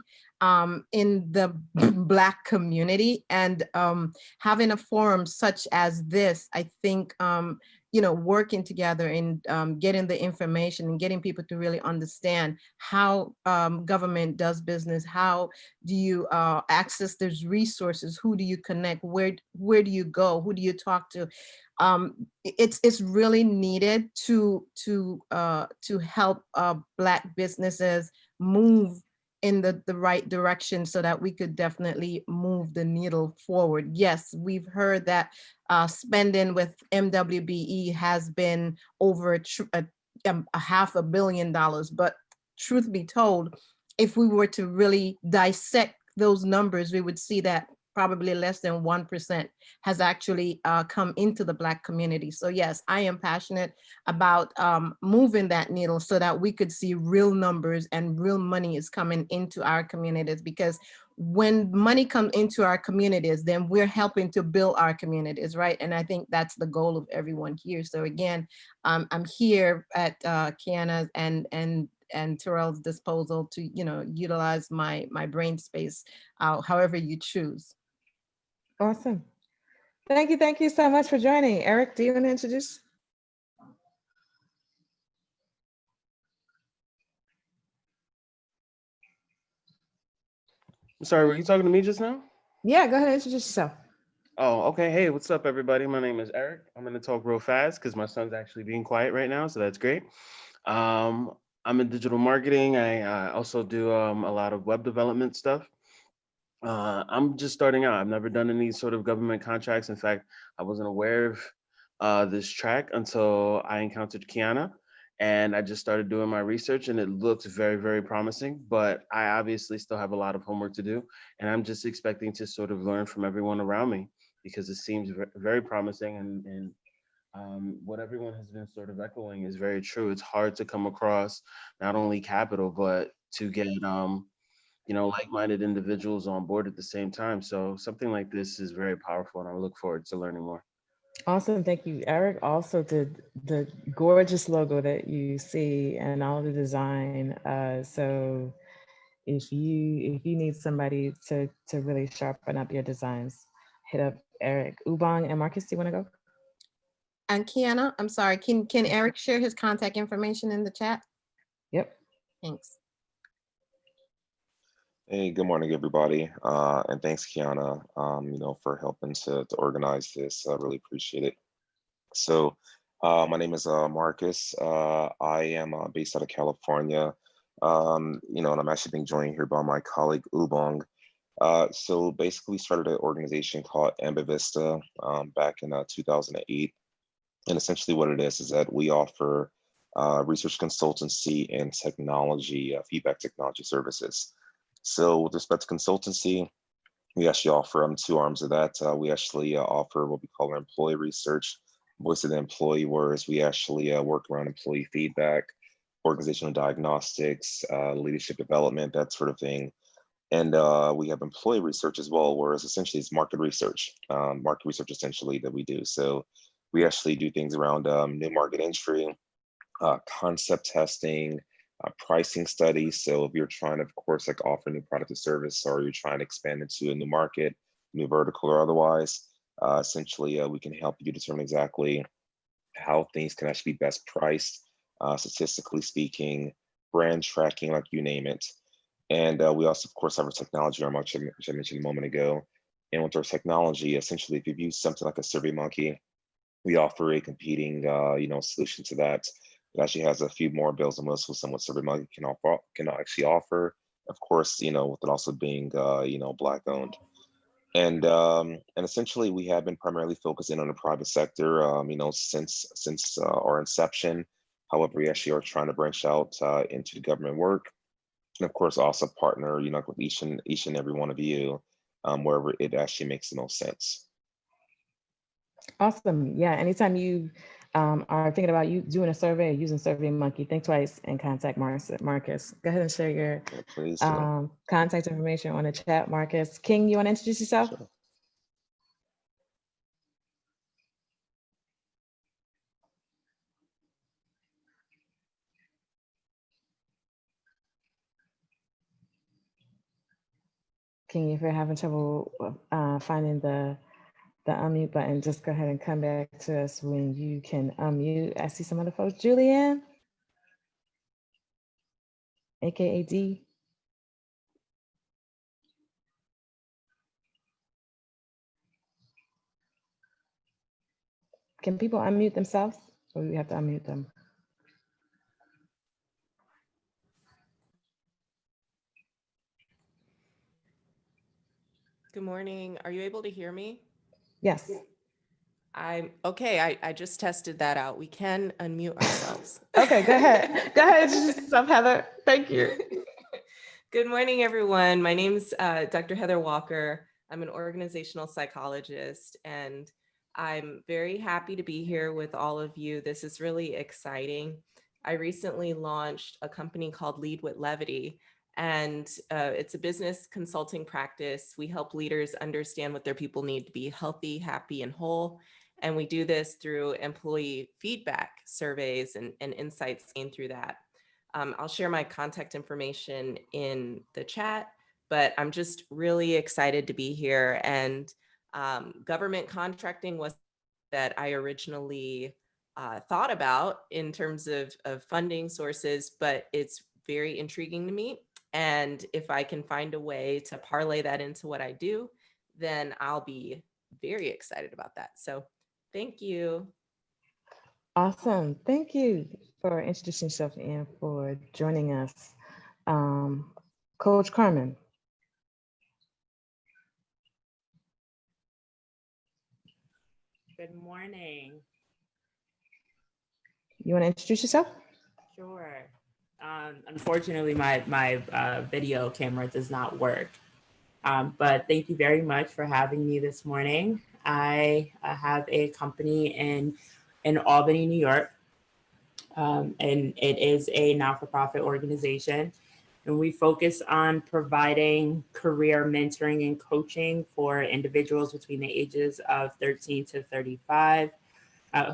in the Black community. And having a forum such as this, I think working together and getting the information and getting people to really understand how government does business, how do you access those resources, who do you connect, where do you go, who do you talk to? It's really needed to help Black businesses move in the right direction so that we could definitely move the needle forward. Yes, we've heard that spending with MWBE has been over $500 million, but truth be told, if we were to really dissect those numbers, we would see that probably less than 1% has actually come into the Black community. So yes, I am passionate about moving that needle so that we could see real numbers and real money is coming into our communities, because when money comes into our communities, then we're helping to build our communities, right? And I think that's the goal of everyone here. So again, I'm here at Kyana's and Terrell's disposal to utilize my brain space however you choose. Awesome. Thank you so much for joining. Eric, do you want to introduce? Sorry, were you talking to me just now? Yeah, go ahead and introduce yourself. Oh, okay. Hey, what's up, everybody? My name is Eric. I'm going to talk real fast because my son's actually being quiet right now, so that's great. I'm in digital marketing. I also do a lot of web development stuff. I'm just starting out. I've never done any sort of government contracts. In fact, I wasn't aware of this track until I encountered Kyana. And I just started doing my research and it looks very, very promising, but I obviously still have a lot of homework to do. And I'm just expecting to sort of learn from everyone around me because it seems very promising. And what everyone has been sort of echoing is very true. It's hard to come across not only capital, but to get, like-minded individuals on board at the same time. So something like this is very powerful and I look forward to learning more. Awesome, thank you. Eric also did the gorgeous logo that you see and all the design. So if you need somebody to really sharpen up your designs, hit up Eric. Ubong and Marcus, do you want to go? And Kiana, I'm sorry, can Eric share his contact information in the chat? Yep. Thanks. Hey, good morning, everybody. And thanks, Kiana, for helping to organize this. I really appreciate it. So my name is Marcus. I am based out of California, and I'm actually being joined here by my colleague Ubong. So basically, we started an organization called Ambivista back in 2008. And essentially what it is that we offer research consultancy and technology, feedback technology services. So with respect to consultancy, we actually offer two arms of that. We actually offer what we call our employee research, voice of the employee, whereas we actually work around employee feedback, organizational diagnostics, leadership development, that sort of thing. And we have employee research as well, whereas essentially it's market research essentially that we do. So we actually do things around new market entry, concept testing, pricing studies. So if you're trying to, of course, like offer a new product or service, or you're trying to expand into a new market, new vertical or otherwise, essentially we can help you determine exactly how things can actually be best priced, statistically speaking, brand tracking, like you name it. And we also, of course, have our technology arm, which I mentioned a moment ago. And with our technology, essentially, if you've used something like a SurveyMonkey, we offer a competing, solution to that. It actually has a few more bells and whistles than what SurveyMonkey can actually offer. Of course, with it also being, Black owned. And essentially, we have been primarily focusing on the private sector, since our inception. However, we actually are trying to branch out into the government work, and of course, also partner, with each and every one of you, wherever it actually makes the most sense. Awesome. Yeah. Anytime you are thinking about you doing a survey or using SurveyMonkey, think twice and contact Marcus. Go ahead and share your Please. contact information on the chat, Marcus. King, you want to introduce yourself? Sure. King, if you're having trouble finding the unmute button, just go ahead and come back to us when you can unmute. I see some other folks. Julianne, AKA D. Can people unmute themselves, or do we have to unmute them? Good morning. Are you able to hear me? Yes. I'm okay. I just tested that out. We can unmute ourselves. Okay, go ahead. Go ahead, introduce yourself, Heather. Thank you. Good morning, everyone. My name's Dr. Heather Walker. I'm an organizational psychologist, and I'm very happy to be here with all of you. This is really exciting. I recently launched a company called Lead with Levity, and it's a business consulting practice. We help leaders understand what their people need to be healthy, happy, and whole. And we do this through employee feedback surveys and insights gained through that. I'll share my contact information in the chat, but I'm just really excited to be here. And government contracting was that I originally thought about in terms of funding sources, but it's very intriguing to me. And if I can find a way to parlay that into what I do, then I'll be very excited about that. So thank you. Awesome. Thank you for introducing yourself and for joining us. Coach Carmen. Good morning. You want to introduce yourself? Sure. Unfortunately, my video camera does not work. But thank you very much for having me this morning. I have a company in Albany, New York, and it is a not-for-profit organization. And we focus on providing career mentoring and coaching for individuals between the ages of 13 to 35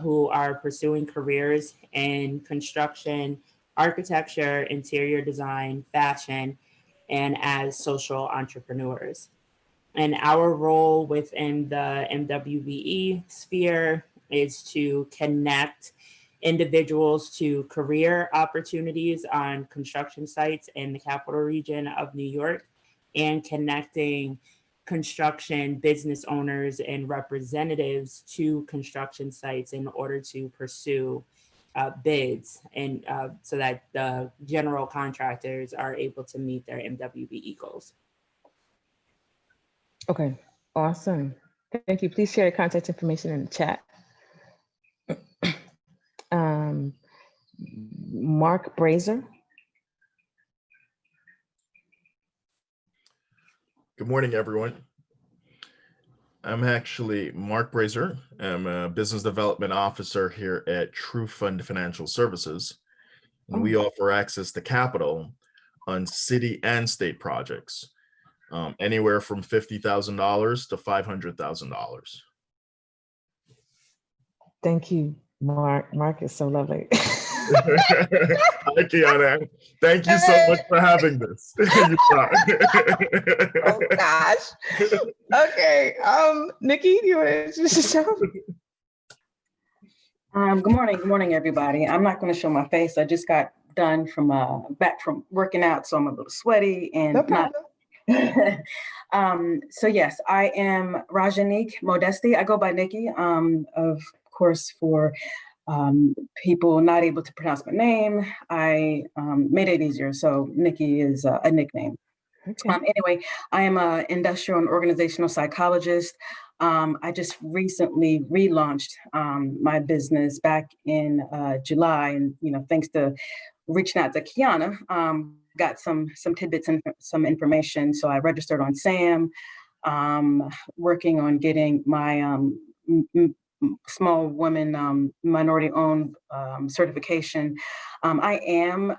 who are pursuing careers in construction, architecture, interior design, fashion, and as social entrepreneurs. And our role within the MWBE sphere is to connect individuals to career opportunities on construction sites in the capital region of New York, and connecting construction business owners and representatives to construction sites in order to pursue bids, and so that the general contractors are able to meet their MWBE goals. Okay, awesome. Thank you. Please share your contact information in the chat. Mark Brazier. Good morning, everyone. I'm actually Mark Brazier. I'm a business development officer here at True Fund Financial Services. And we offer access to capital on city and state projects, anywhere from $50,000 to $500,000. Thank you, Mark. Mark is so lovely. Hi, Kyana. Thank you so much for having this. Oh gosh. Okay. Nikki, do you want to introduce yourself? Good morning, everybody. I'm not going to show my face. I just got done from back from working out, so I'm a little sweaty and No problem. So yes, I am Rajanique Modesti. I go by Nikki. Of course, for people not able to pronounce my name, I made it easier. So Nikki is a nickname. Okay. Anyway, I am an industrial and organizational psychologist. I just recently relaunched my business back in July, and thanks to reaching out to Kyana, got some tidbits and some information. So I registered on SAM, working on getting my small women minority-owned certification. I am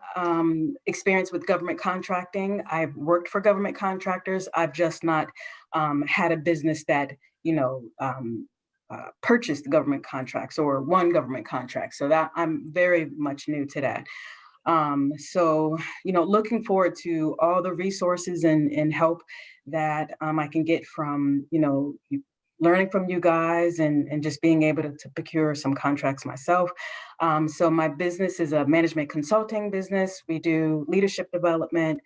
experienced with government contracting. I've worked for government contractors. I've just not had a business that purchased government contracts or won government contracts. So that I'm very much new to that. So looking forward to all the resources and help that I can get from learning from you guys and just being able to procure some contracts myself. So my business is a management consulting business. We do leadership development,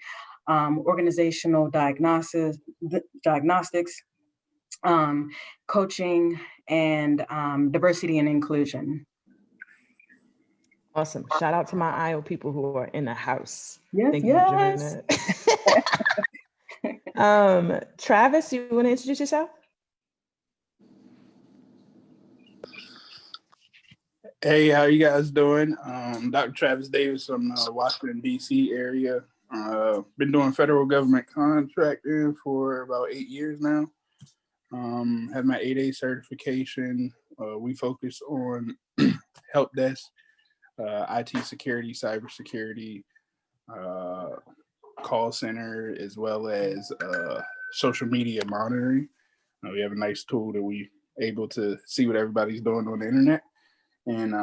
organizational diagnostics, coaching, and diversity and inclusion. Awesome. Shout out to my IO people who are in the house. Yes, Thank yes. you for joining us. Travis, you want to introduce yourself? Hey, how you guys doing? Dr. Travis Davis from Washington, D.C. area. Been doing federal government contracting for about 8 years now. Have my 8A certification. We focus on help desk, IT security, cybersecurity, call center, as well as social media monitoring. We have a nice tool that we able to see what everybody's doing on the internet. And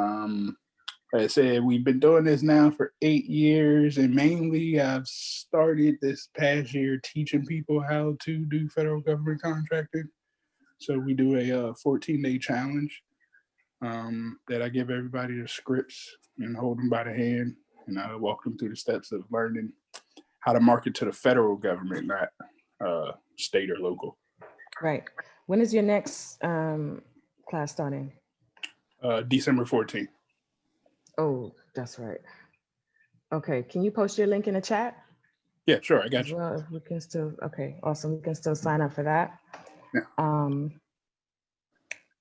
like I said, we've been doing this now for 8 years, and mainly I've started this past year teaching people how to do federal government contracting. So we do a 14-day challenge that I give everybody the scripts and hold them by the hand, and I walk them through the steps of learning how to market to the federal government, not state or local. Right. When is your next class starting? December 14th. Oh, that's right. Okay. Can you post your link in the chat? Yeah, sure. I got you. Well, we can still, okay, awesome. We can still sign up for that. Yeah.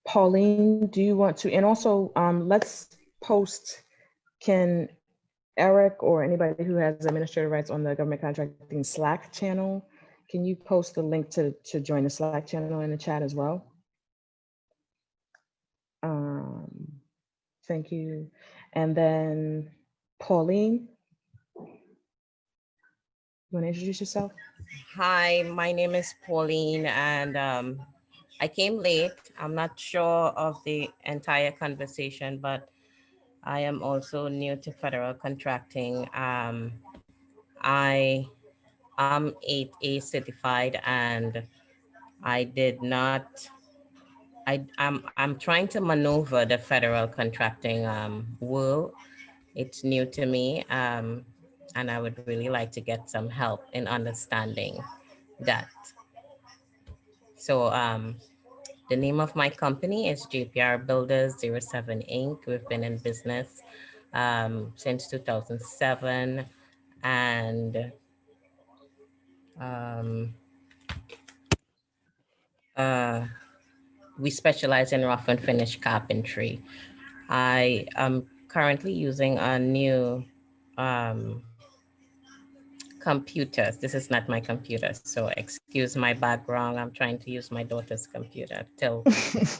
Pauline, do you want to, and also let's post, can Eric or anybody who has administrative rights on the government contracting Slack channel, can you post the link to join the Slack channel in the chat as well? Thank you. And then Pauline. You want to introduce yourself? Hi, my name is Pauline, and I came late. I'm not sure of the entire conversation, but I am also new to federal contracting. I am 8A certified, and I did not. I'm trying to maneuver the federal contracting world. It's new to me, and I would really like to get some help in understanding that. So the name of my company is JPR Builders 07 Inc. We've been in business since 2007, and um, uh, we specialize in rough and finish carpentry. I am currently using a new computer. This is not my computer, so excuse my background. I'm trying to use my daughter's computer till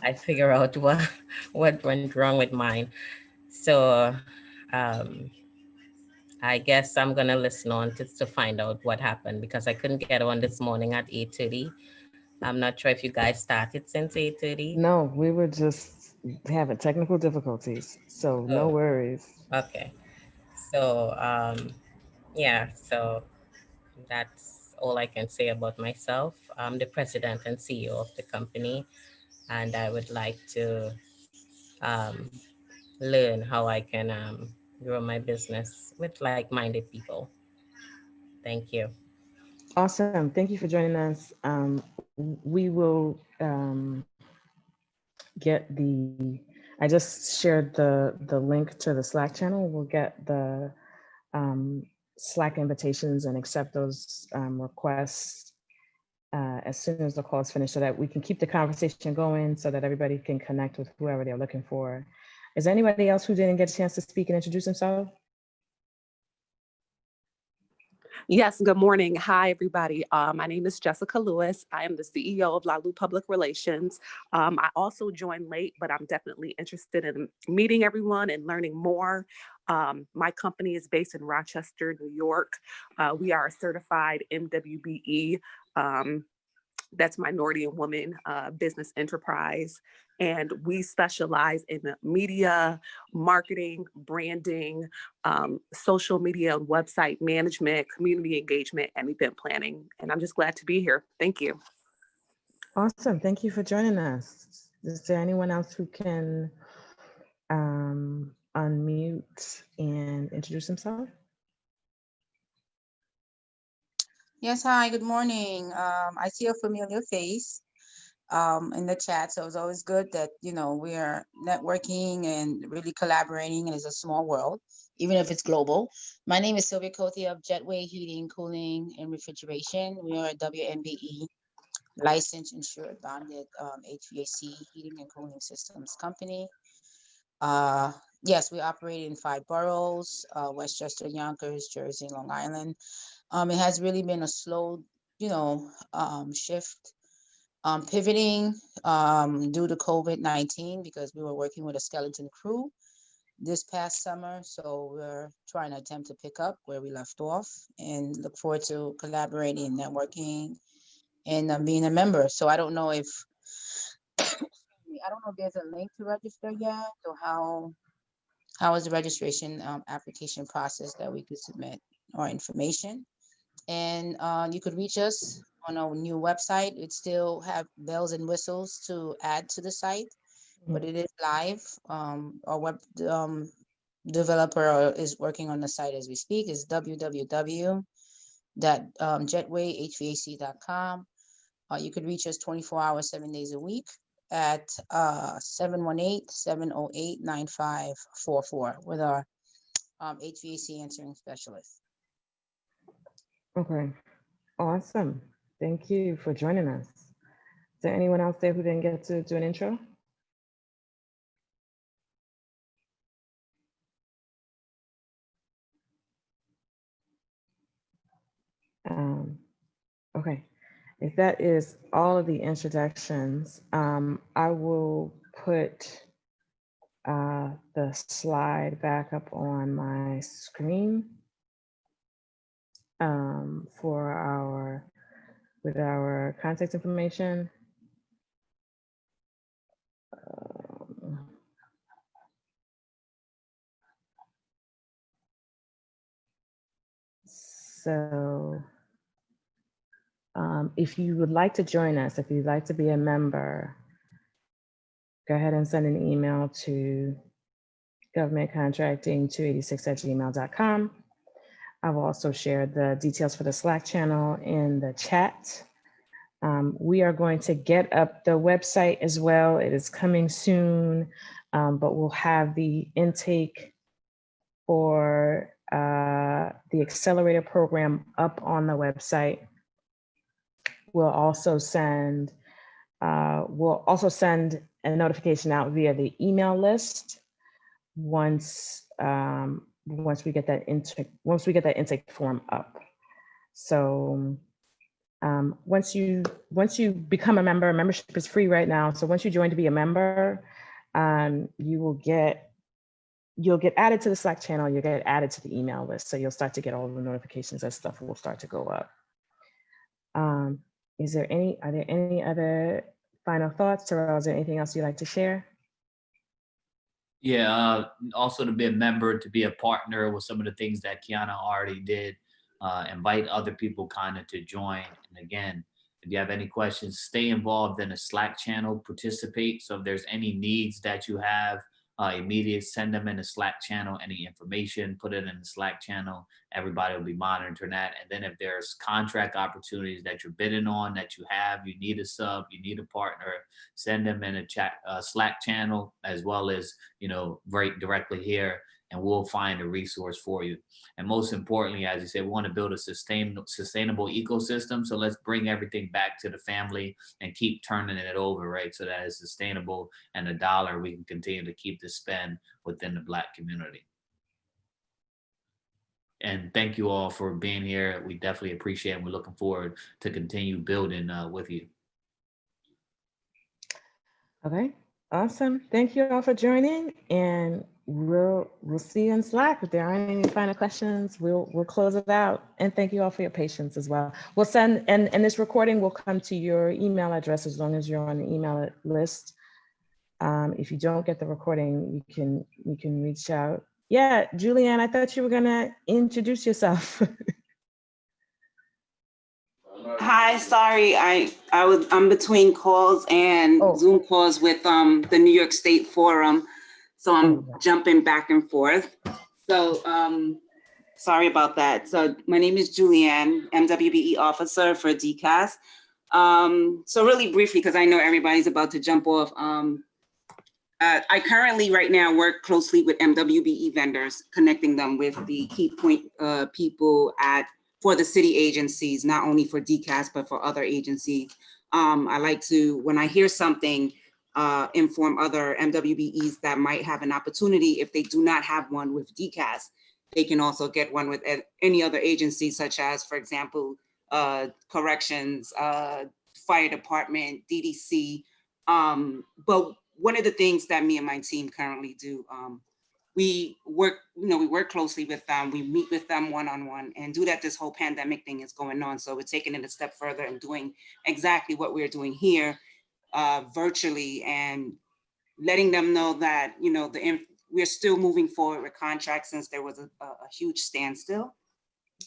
I figure out what went wrong with mine. So I guess I'm gonna listen on to find out what happened, because I couldn't get on this morning at 8:30. I'm not sure if you guys started since 8:30. No, we were just having technical difficulties, so no Oh, worries. okay. So yeah, so that's all I can say about myself. I'm the president and CEO of the company, and I would like to um, learn how I can grow my business with like-minded people. Thank you. Awesome. Thank you for joining us. We will get I just shared the link to the Slack channel. We'll get the Slack invitations and accept those requests as soon as the call is finished, so that we can keep the conversation going, so that everybody can connect with whoever they're looking for. Is there anybody else who didn't get a chance to speak and introduce themselves? Yes, good morning. Hi, everybody. My name is Jessica Lewis. I am the CEO of Lalu Public Relations. I also joined late, but I'm definitely interested in meeting everyone and learning more. My company is based in Rochester, New York. We are a certified MWBE. That's Minority and Women Business Enterprise. And we specialize in media, marketing, branding, social media and website management, community engagement, and event planning. And I'm just glad to be here. Thank you. Awesome. Thank you for joining us. Is there anyone else who can unmute and introduce himself? Yes, hi, good morning. I see a familiar face in the chat, so it's always good that, you know, we are networking and really collaborating, and it's a small world, even if it's global. My name is Sylvia Cothi of Jetway Heating, Cooling, and Refrigeration. We are a WMBE licensed, insured, bonded HVAC heating and cooling systems company. Yes, we operate in 5 boroughs, Westchester, Yonkers, Jersey, Long Island. It has really been a slow, you know, shift, pivoting due to COVID-19, because we were working with a skeleton crew this past summer. So we're trying to attempt to pick up where we left off, and look forward to collaborating and networking and being a member. So I don't know if, I don't know if there's a link to register yet, or how is the registration application process that we could submit our information. And you could reach us on our new website. It still have bells and whistles to add to the site, but it is live. Our web developer is working on the site as we speak. Is www.jetwayhvac.com. You could reach us 24 hours, 7 days a week at 718-708-9544 with our HVAC answering specialist. Okay, awesome. Thank you for joining us. Is there anyone else there who didn't get to do an intro? Okay, if that is all of the introductions, I will put the slide back up on my screen. with our contact information. So if you would like to join us, if you'd like to be a member, go ahead and send an email to governmentcontracting286@gmail.com. I've also shared the details for the Slack channel in the chat. We are going to get up the website as well. It is coming soon, but we'll have the intake for the Accelerator program up on the website. We'll also send a notification out via the email list once we get that intake form up. So once you become a member, membership is free right now. So once you join to be a member, you'll get added to the Slack channel. You'll get added to the email list. So you'll start to get all the notifications as stuff will start to go up. Are there any other final thoughts, Terrell? Is there anything else you'd like to share? Yeah, also to be a member, to be a partner with some of the things that Kyana already did. Invite other people kind of to join. And again, if you have any questions, stay involved in a Slack channel, participate. So if there's any needs that you have, immediate, send them in the Slack channel, any information, put it in the Slack channel. Everybody will be monitoring that. And then if there's contract opportunities that you're bidding on, that you have, you need a sub, you need a partner, send them in a chat, Slack channel, as well as, right directly here, and we'll find a resource for you. And most importantly, as you said, we want to build a sustainable ecosystem. So let's bring everything back to the family and keep turning it over, right? So that it's sustainable, and a dollar we can continue to keep the spend within the Black community. And thank you all for being here. We definitely appreciate it. We're looking forward to continue building with you. Okay, awesome. Thank you all for joining, and we'll see you in Slack. If there aren't any final questions, we'll close it out. And thank you all for your patience as well. We'll send, and this recording will come to your email address as long as you're on the email list. If you don't get the recording, you can reach out. Yeah, Julianne, I thought you were gonna introduce yourself. Hi, sorry, I'm between calls and Zoom calls with the New York State Forum, so I'm jumping back and forth. So sorry about that. So my name is Julianne, MWBE officer for DCAS. So really briefly, because I know everybody's about to jump off. I currently right now work closely with MWBE vendors, connecting them with the key point people for the city agencies, not only for DCAS, but for other agencies. I like to, when I hear something, inform other MWBEs that might have an opportunity. If they do not have one with DCAS, they can also get one with any other agency, such as, for example, corrections, fire department, DDC. But one of the things that me and my team currently do, we work closely with them. We meet with them one-on-one, and do that this whole pandemic thing is going on. So we're taking it a step further and doing exactly what we're doing here virtually, and letting them know that, we're still moving forward with contracts since there was a huge standstill.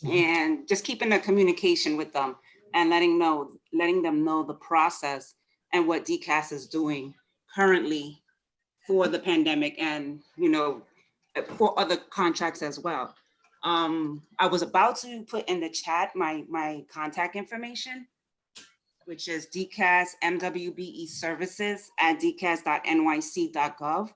And just keeping the communication with them and letting them know the process and what DCAS is doing currently for the pandemic, and for other contracts as well. I was about to put in the chat my contact information, which is DCAS MWBE services at dcas.nyc.gov.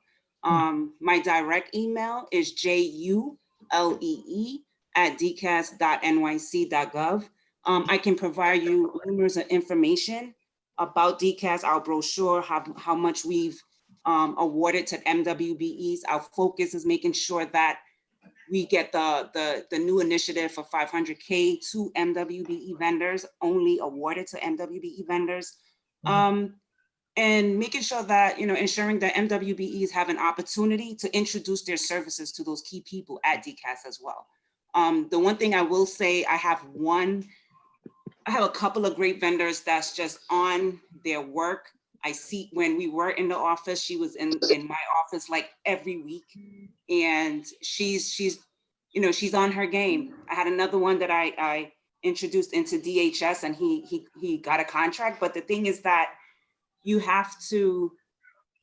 My direct email is julee@dcas.nyc.gov. I can provide you numerous of information about DCAS, our brochure, how much we've awarded to MWBEs. Our focus is making sure that we get the new initiative for 500K to MWBE vendors, only awarded to MWBE vendors. And making sure that, ensuring that MWBEs have an opportunity to introduce their services to those key people at DCAS as well. The one thing I will say, I have a couple of great vendors that's just on their work. I see when we were in the office, she was in my office like every week, and she's on her game. I had another one that I introduced into DHS, and he got a contract. But the thing is that you have to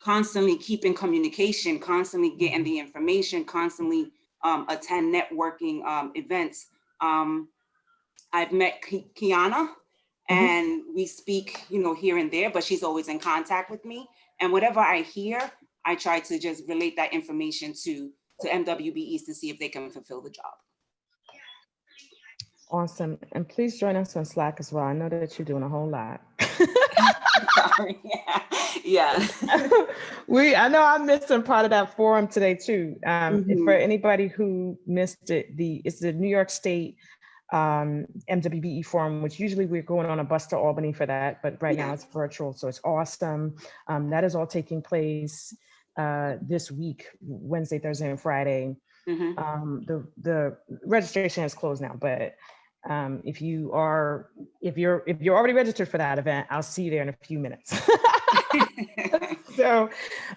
constantly keep in communication, constantly getting the information, constantly attend networking events. I've met Kyana, and we speak, here and there, but she's always in contact with me. And whatever I hear, I try to just relate that information to MWBEs to see if they can fulfill the job. Awesome. And please join us on Slack as well. I know that you're doing a whole lot. Sorry. Yeah. I know I missed some part of that forum today too. For anybody who missed it, it's the New York State MWBE forum, which usually we're going on a bus to Albany for that, but right now it's virtual, so it's awesome. That is all taking place this week, Wednesday, Thursday, and Friday. The registration is closed now, but if you're already registered for that event, I'll see you there in a few minutes. So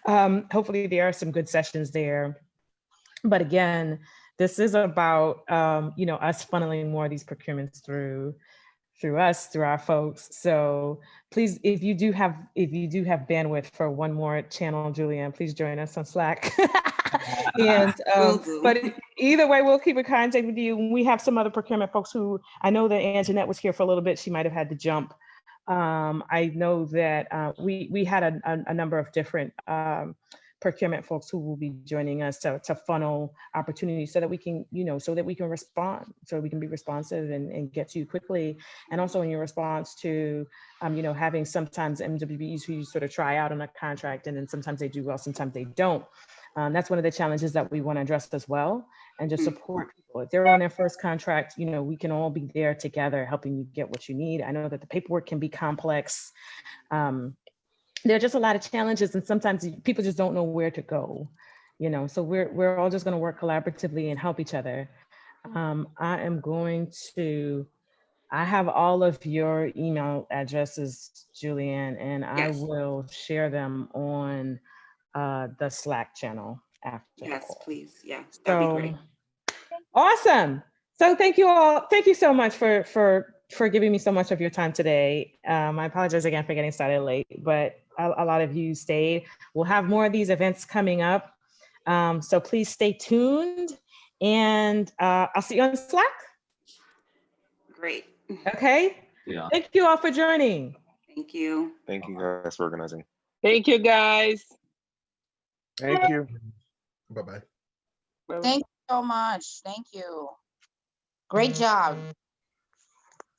hopefully there are some good sessions there. But again, this is about us funneling more of these procurements through our folks. So please, if you do have bandwidth for one more channel, Julianne, please join us on Slack. And but either way, we'll keep in contact with you. We have some other procurement folks who I know that Anjanette was here for a little bit. She might have had to jump. I know that we had a number of different procurement folks who will be joining us to funnel opportunities so that we can, so that we can respond, so we can be responsive and get to you quickly. And also in your response to, having sometimes MWBEs who you sort of try out on a contract and then sometimes they do well, sometimes they don't. That's one of the challenges that we want to address as well, and just support people. If they're on their first contract, we can all be there together helping you get what you need. I know that the paperwork can be complex. There are just a lot of challenges, and sometimes people just don't know where to go, so we're all just going to work collaboratively and help each other. I have all of your email addresses, Julianne, and I will share them on the Slack channel after. Yes, please. Yeah, that'd be great. Awesome. So thank you all. Thank you so much for giving me so much of your time today. I apologize again for getting started late, but a lot of you stayed. We'll have more of these events coming up. So please stay tuned, and I'll see you on Slack. Great. Okay. Yeah. Thank you all for joining. Thank you. Thank you guys for organizing. Thank you, guys. Thank you. Bye-bye. Thank you so much. Thank you. Great job.